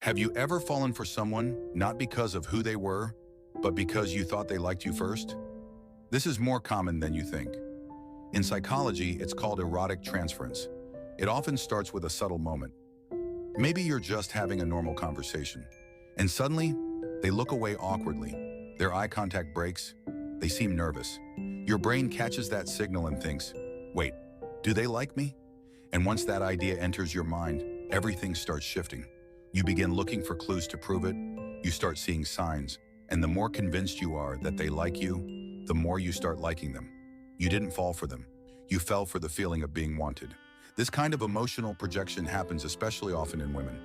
Have you ever fallen for someone not because of who they were, but because you thought they liked you first? This is more common than you think. In psychology, it's called erotic transference. It often starts with a subtle moment. Maybe you're just having a normal conversation, and suddenly, they look away awkwardly. Their eye contact breaks. They seem nervous. Your brain catches that signal and thinks, wait, do they like me? And once that idea enters your mind, everything starts shifting. You begin looking for clues to prove it. You start seeing signs. And the more convinced you are that they like you, the more you start liking them. You didn't fall for them. You fell for the feeling of being wanted. This kind of emotional projection happens especially often in women.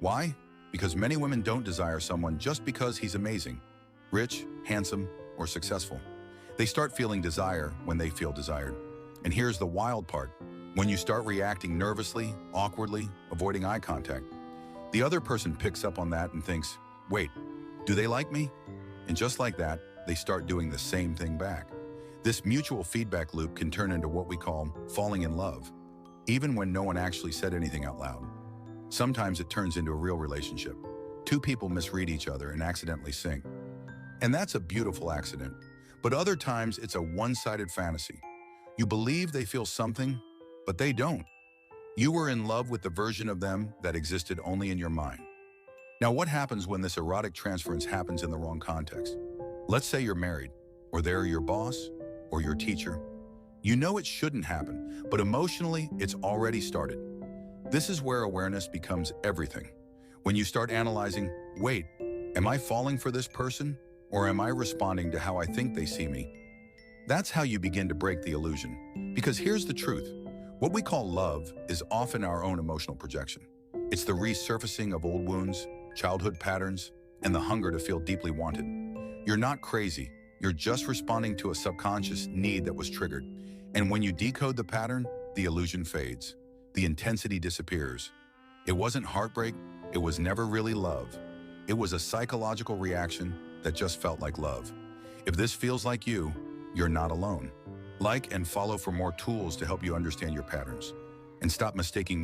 Why? Because many women don't desire someone just because he's amazing, rich, handsome, or successful. They start feeling desire when they feel desired. And here's the wild part. When you start reacting nervously, awkwardly, avoiding eye contact, the other person picks up on that and thinks, wait, do they like me? And just like that, they start doing the same thing back. This mutual feedback loop can turn into what we call falling in love, even when no one actually said anything out loud. Sometimes it turns into a real relationship. Two people misread each other and accidentally sync. And that's a beautiful accident. But other times it's a one-sided fantasy. You believe they feel something, but they don't. You were in love with the version of them that existed only in your mind. Now, what happens when this erotic transference happens in the wrong context? Let's say you're married, or they're your boss, or your teacher. You know it shouldn't happen, but emotionally, it's already started. This is where awareness becomes everything. When you start analyzing, wait, am I falling for this person, or am I responding to how I think they see me? That's how you begin to break the illusion. Because here's the truth. What we call love is often our own emotional projection. It's the resurfacing of old wounds, childhood patterns, and the hunger to feel deeply wanted. You're not crazy. You're just responding to a subconscious need that was triggered. And when you decode the pattern, the illusion fades. The intensity disappears. It wasn't heartbreak. It was never really love. It was a psychological reaction that just felt like love. If this feels like you, you're not alone. Like and follow for more tools to help you understand your patterns. And stop mistaking